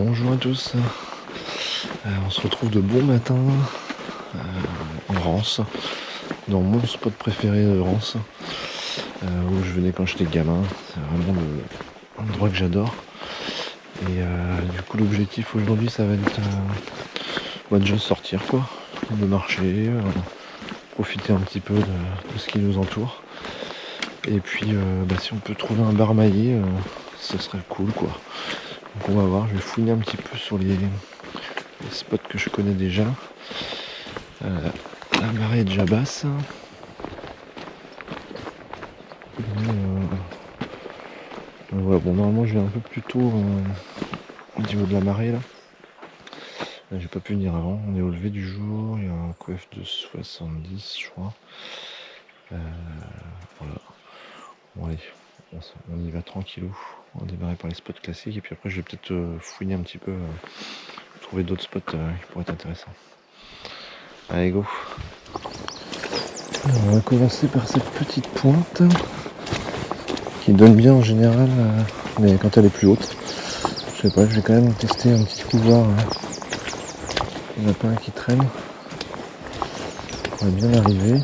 Bonjour à tous, on se retrouve de bon matin en Rance, dans mon spot préféré de Rance, où je venais quand j'étais gamin. C'est vraiment l'endroit que j'adore. Et du coup l'objectif aujourd'hui ça va être déjà sortir quoi, de marcher, profiter un petit peu de ce qui nous entoure. Et puis si on peut trouver un bar maillé, ce serait cool quoi. Donc on va voir, je vais fouiner un petit peu sur les spots que je connais déjà. La marée est déjà basse. Voilà, bon normalement je vais un peu plus tôt au niveau de la marée là. J'ai pas pu venir avant, on est au lever du jour, il y a un coef de 70 je crois. Voilà. Bon allez, on y va tranquillou. On va démarrer par les spots classiques et puis après je vais peut-être fouiner un petit peu, trouver d'autres spots qui pourraient être intéressants. Allez go. Alors, on va commencer par cette petite pointe qui donne bien en général, mais quand elle est plus haute. Je sais pas, je vais quand même tester un petit couloir. Il n'y en a pas un qui traîne. On va bien arriver.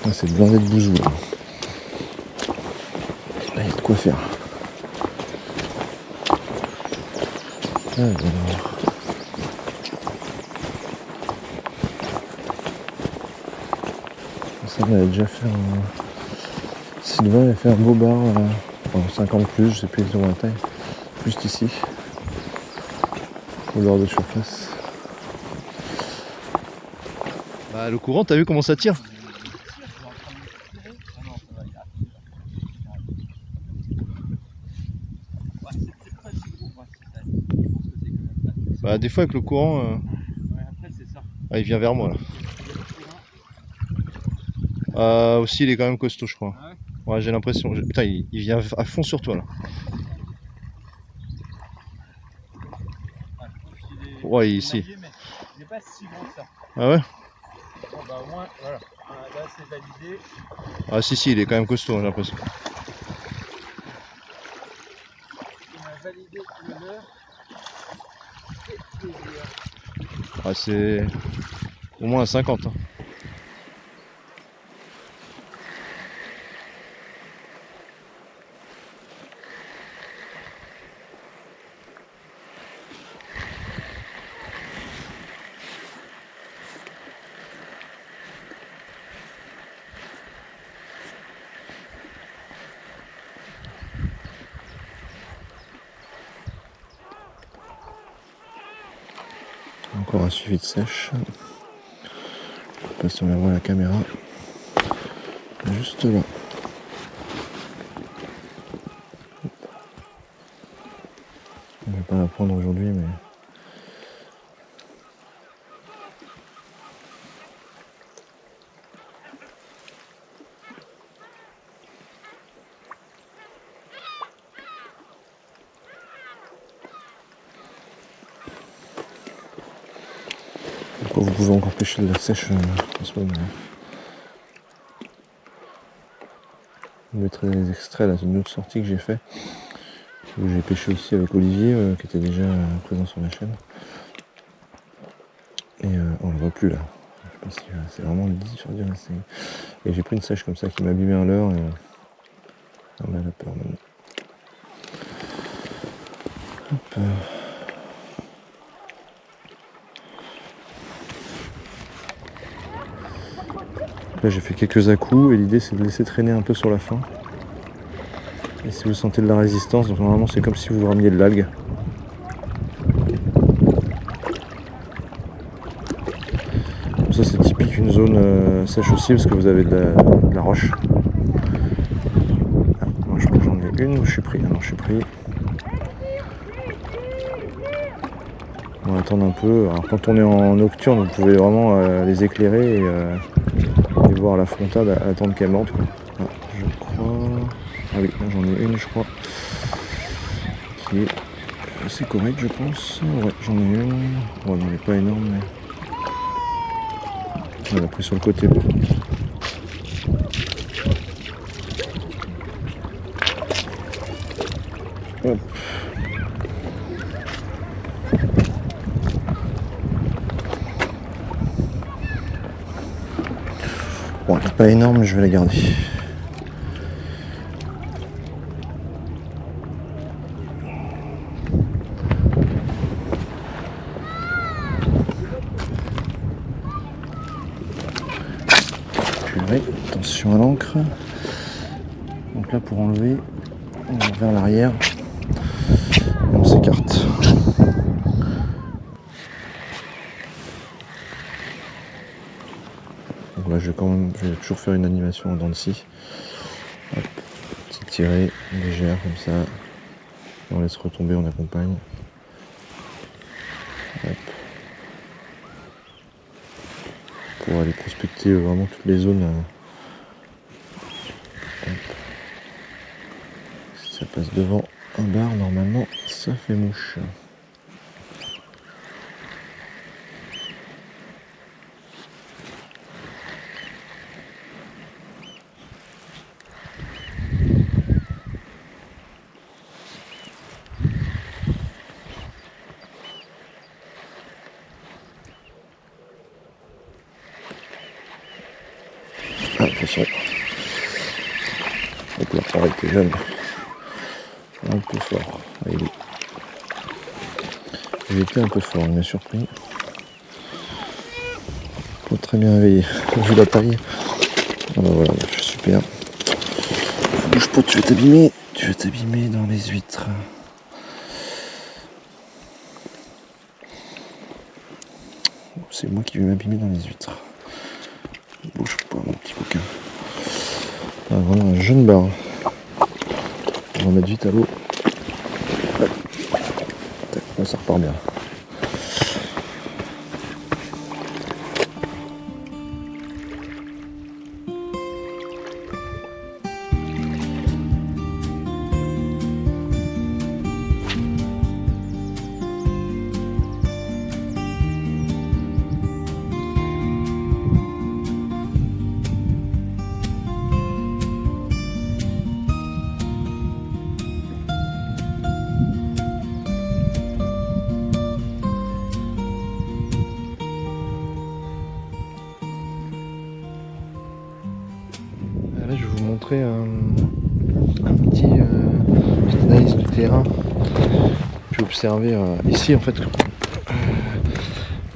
Là, c'est blindé de bousous. Là, il y a de quoi faire. Alors. Ça, on avait déjà fait un... Sylvain avait fait un beau bar, 50 plus, je sais plus exactement la taille. Juste ici. Couleur de surface. Bah, le courant, t'as vu comment ça tire? Bah, des fois avec le courant, il vient vers moi là. Aussi il est quand même costaud je crois. Ouais, j'ai l'impression. Putain, il vient à fond sur toi là. Ouais, ici. Il n'est pas si gros que ça. Ah ouais? Bon bah au moins, voilà. Là c'est validé. Ah si, il est quand même costaud, j'ai l'impression. On a validé le leur. Et plaisir. Ah c'est au moins à 50. Hein. Encore un suivi de sèche. Je sais pas si on la voit à la caméra. Juste là. Je vais pas la prendre aujourd'hui mais. Vous pouvez encore pêcher de la sèche en ce moment. Je vous mettrai des extraits là d'une autre sortie que j'ai fait. Où j'ai pêché aussi avec Olivier qui était déjà présent sur la chaîne. Et on le voit plus là. Je sais pas si c'est vraiment difficile. Et j'ai pris une sèche comme ça qui m'a abîmé un leurre et on a la peur maintenant. Hop. Là j'ai fait quelques à-coups et l'idée c'est de laisser traîner un peu sur la fin. Et si vous sentez de la résistance, donc normalement c'est comme si vous ramiez de l'algue. Comme ça c'est typique une zone sèche aussi parce que vous avez de la roche. Ah, moi je crois que j'en ai une où je suis pris. Ah non, je suis pris. On va attendre un peu. Alors quand on est en nocturne, vous pouvez vraiment les éclairer et voir la frontale, attendre qu'elle monte. Ah, je crois. Ah oui, là j'en ai une, je crois. Qui est assez correcte, je pense. Ouais, j'en ai une. Ouais, elle n'est pas énorme, mais. Elle a pris sur le côté. Hop. Bon, elle n'est pas énorme, mais je vais la garder. Purée, attention à l'encre. Donc là, pour enlever, on va vers l'arrière. On s'écarte. Donc là, je vais toujours faire une animation en dents de scie. Hop, petite tirée légère comme ça. Et on laisse retomber, on accompagne. Hop. Pour aller prospecter vraiment toutes les zones. Hop. Si ça passe devant un bar, normalement, ça fait mouche. Ah, attention. Donc là, pareil, t'es jeune. Un peu fort. Allez. J'ai été un peu fort, il m'a surpris. Pas très bien éveillé. Vu la taille. Ah bah voilà, super. Bouge pas, tu vas t'abîmer. Tu vas t'abîmer dans les huîtres. C'est moi qui vais m'abîmer dans les huîtres. Bouge pas, mon petit coquin. Ah, vraiment un jeune bar. On va mettre vite à l'eau. Là, ça repart bien. Là, je vais vous montrer petite analyse du terrain. J'ai observé ici en fait. Là,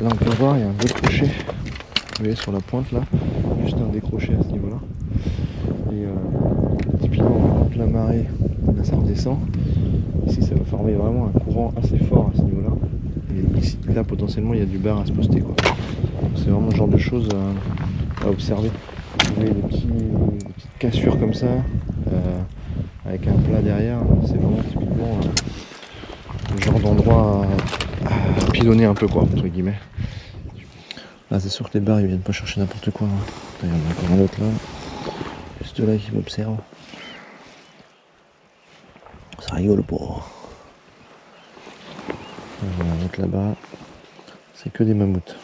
on peut voir, il y a un décroché. Vous voyez sur la pointe là, juste un décroché à ce niveau-là. Et typiquement, quand la marée, là, ça redescend. Ici, ça va former vraiment un courant assez fort à ce niveau-là. Et ici, là, potentiellement, il y a du bar à se poster, quoi. C'est vraiment le genre de choses à observer. Vous voyez des petites cassures comme ça, avec un plat derrière. C'est vraiment typiquement le genre d'endroit à pilonner un peu, quoi, entre guillemets. Là, c'est sûr que les bars, ils viennent pas chercher n'importe quoi. Hein. Il y en a encore un autre là, juste là, qui m'observe. Ça rigole pas. On va mettre là-bas. C'est que des mammouths.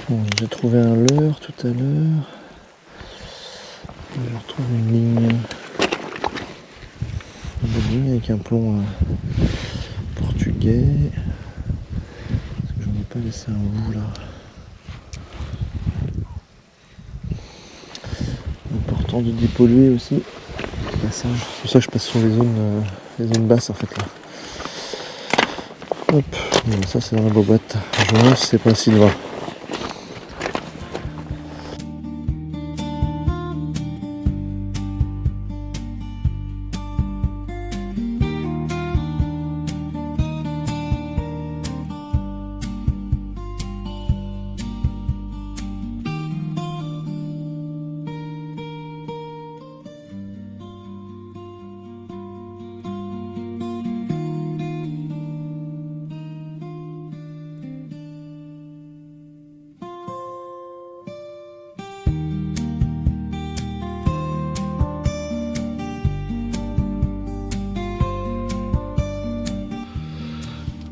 Bon, j'ai trouvé un leurre tout à l'heure. Je retrouve une ligne. Une ligne avec un plomb portugais. Parce que j'en ai pas laissé un bout là. Important de dépolluer aussi. C'est pour ça que je passe sur les zones basses en fait là. Hop, bon, ça c'est dans la bobotte. Je vois si c'est pas Sylvain.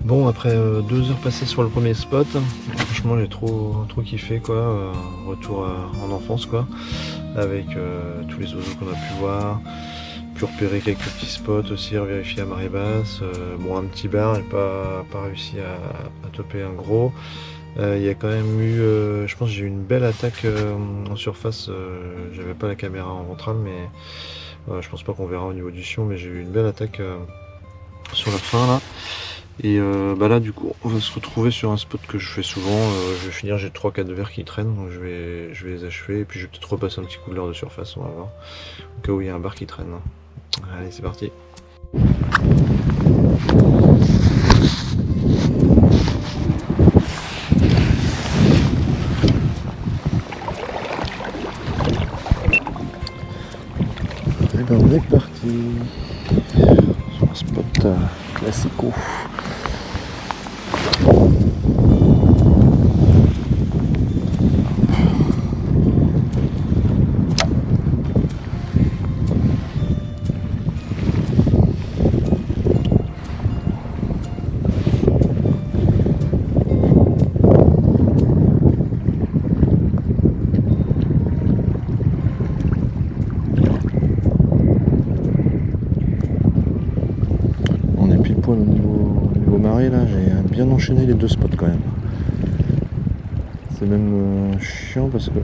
Bon, après 2 heures passées sur le premier spot, franchement j'ai trop kiffé quoi, retour en enfance quoi, avec tous les oiseaux qu'on a pu voir, pu repérer quelques petits spots aussi, revérifier à marée basse. Bon, un petit bar, j'ai pas réussi à toper un gros. Il y a quand même eu, je pense que j'ai eu une belle attaque en surface. J'avais pas la caméra en ventrale, mais je pense pas qu'on verra au niveau du sion, mais j'ai eu une belle attaque sur la fin là. Et là du coup on va se retrouver sur un spot que je fais souvent. Je vais finir, j'ai 3-4 verres qui traînent, donc je vais les achever et puis je vais peut-être repasser un petit coup de leurre de surface, on va voir. Au cas où il y a un bar qui traîne. Allez, c'est parti. Et ben on est parti sur un spot classico. Au niveau marée là, j'ai bien enchaîné les deux spots quand même. C'est même chiant parce que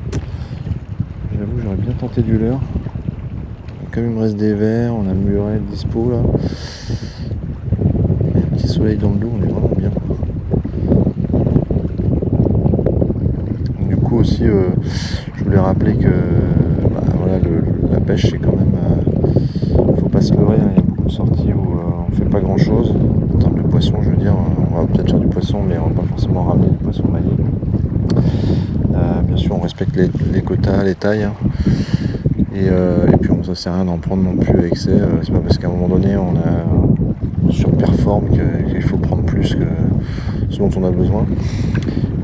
j'avoue j'aurais bien tenté du leurre. Comme il me reste des verres, on a Muret dispo là. Et un petit soleil dans le dos, on est vraiment bien. Du coup aussi je voulais rappeler que voilà, la pêche c'est quand même faut pas se leurrer, hein. Il y a beaucoup de sorties où on fait pas grand chose en termes de poisson, je veux dire. On va peut-être faire du poisson, mais on va pas forcément ramener du poisson maillé. Bien sûr on respecte les quotas, les tailles, hein. Et puis ça sert à rien d'en prendre non plus à excès. C'est pas parce qu'à un moment donné on surperforme qu'il faut prendre plus que ce dont on a besoin.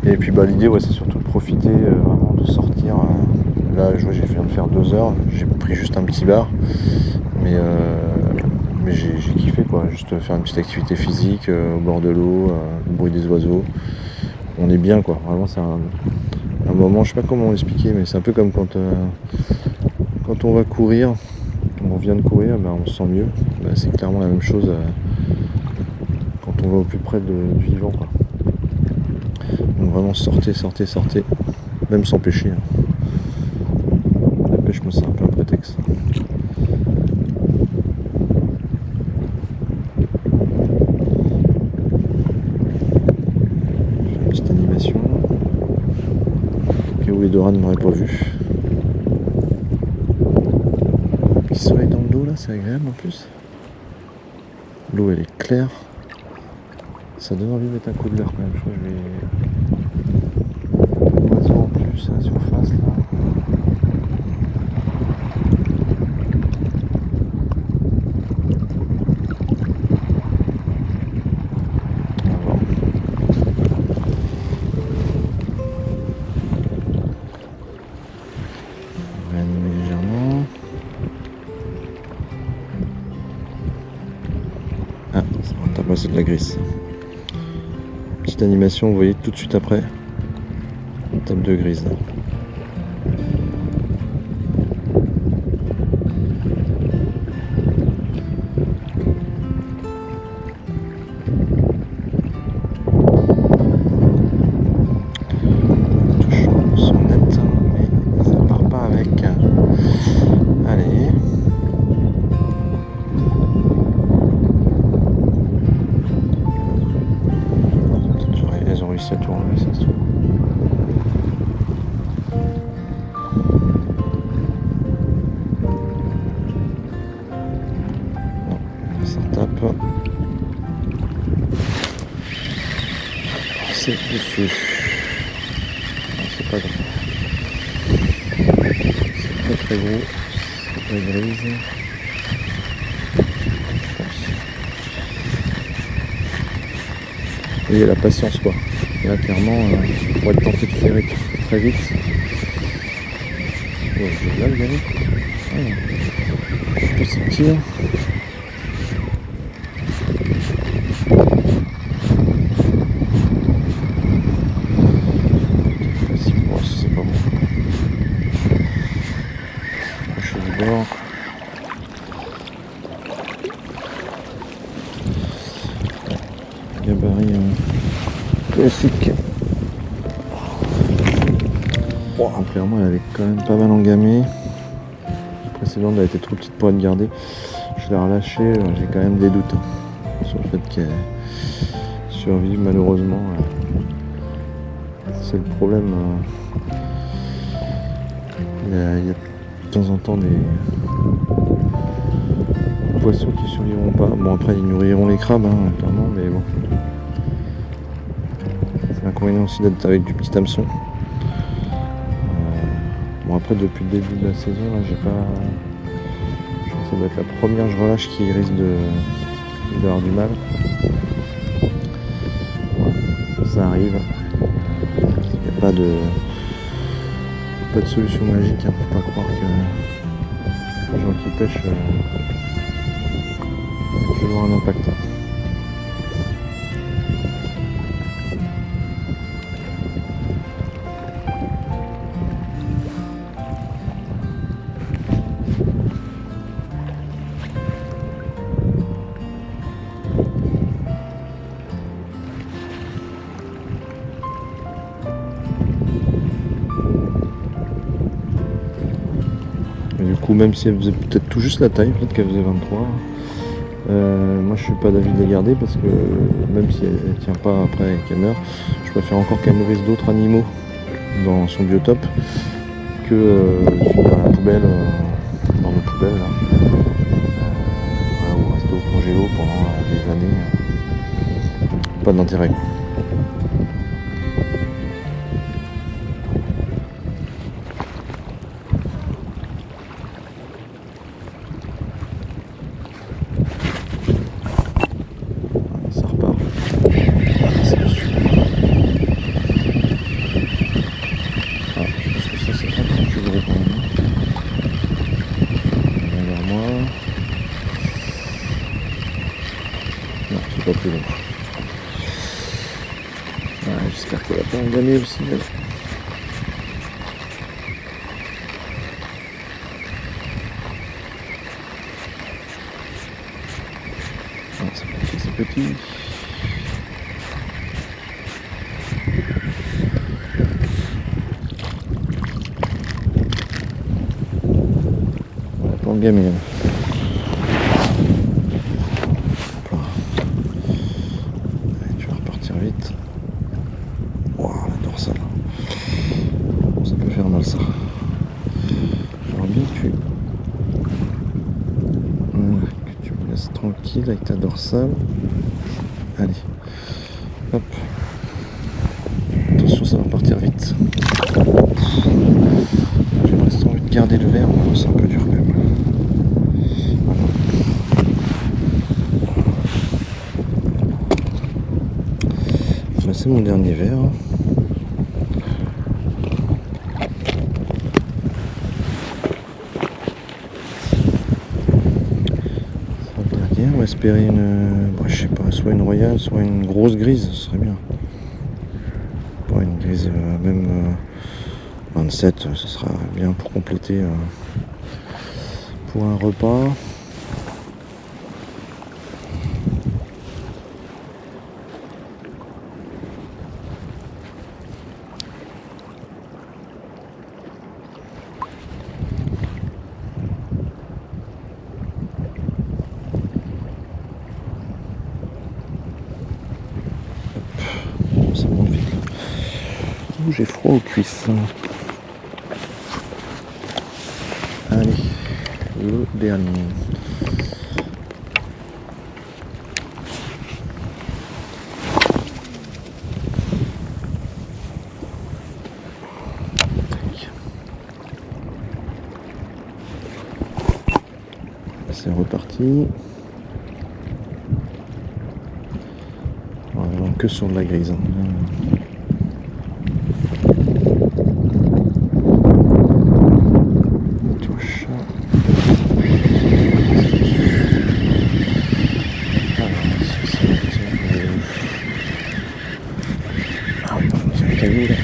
Et puis l'idée c'est surtout de profiter vraiment de sortir. Là j'ai viens de faire 2 heures, j'ai pris juste un petit bar, mais j'ai kiffé quoi, juste faire une petite activité physique au bord de l'eau, le bruit des oiseaux. On est bien quoi, vraiment c'est un moment, je sais pas comment l'expliquer, mais c'est un peu comme quand on va courir, on vient de courir, on se sent mieux. C'est clairement la même chose quand on va au plus près du vivant quoi. Donc vraiment sortez, même sans pêcher. Hein. La pêche, moi c'est un peu un prétexte. Une petite animation. Au cas où les dorades ne m'auraient pas vu. Petit soleil dans le dos là, c'est agréable en plus. L'eau elle est claire. Ça donne envie de mettre un coup de leurre quand même. Je crois que je vais oiseau en plus à la surface là. On va animer légèrement. Ah, ça va, c'est de la grisse. Petite animation, vous voyez tout de suite après. On tape de grise là. Ça tourne, mais ça se trouve. Non, ça tape. C'est dessus. Non, c'est pas grave. C'est pas très gros. C'est pas grise. Vous voyez la patience quoi. Et là clairement on pourrait être tenté de ferrer très vite. Oh, là le galet. Un peu subtil. C'est pas bon. Approcher du bord. classique. Wow, clairement elle avait quand même pas mal engamé. La précédente elle était trop petite pour être gardée. Je l'ai relâchée, j'ai quand même des doutes sur le fait qu'elle survive malheureusement. C'est le problème. Il y a de temps en temps des poissons qui survivront pas. Bon après ils nourriront les crabes clairement, mais bon. C'est l'inconvénient aussi d'être avec du petit hameçon. Bon après depuis le début de la saison là, j'ai pas. Je pense que ça doit être la première que je relâche qui risque d'avoir du mal. Ouais, ça arrive. Il n'y a pas de solution magique, faut pas croire que les gens qui pêchent ont toujours un impact. Et du coup, même si elle faisait peut-être tout juste la taille, peut-être qu'elle faisait 23, moi je suis pas d'avis de la garder parce que même si elle tient pas après qu'elle meurt, je préfère encore qu'elle nourrisse d'autres animaux dans son biotope que finir à la poubelle, dans nos poubelles là, ou rester au congélo pendant des années. Pas d'intérêt. Ça repart. Ah, je pense que ça c'est un peu plus gros quand même. Vers moi. Non, c'est pas plus long. Ah, j'espère qu'elle va pas engamer aussi. Elle. Ah, c'est petit, c'est petit. On va pas engamer. Tu vas repartir vite. Waouh, la dorsale. Ça peut faire mal ça. J'aimerais bien que tu me laisses tranquille avec ta dorsale. Allez. Hop. Attention, ça va partir vite. J'ai envie de garder le verre, mais c'est un peu dur quand même. Voilà. C'est mon dernier verre. On va espérer je sais pas, soit une royale, soit une grosse grise, ce serait bien. Ouais, une grise même 27, ce sera bien pour compléter pour un repas. Ça monte vite. J'ai froid aux cuisses. Allez, le dernier. C'est reparti. Vraiment que sur de la grise. Touche. Ah oui, c'est un caillou là.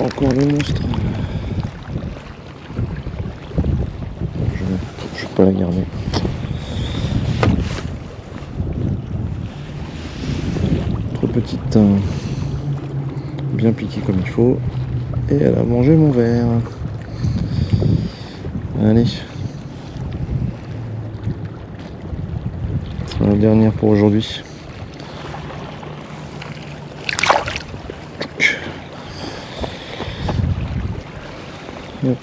encore le monstre. Je vais pas la garder. Trop petite. Bien piquée comme il faut. Et elle a mangé mon verre. Allez. C'est la dernière pour aujourd'hui. Hop.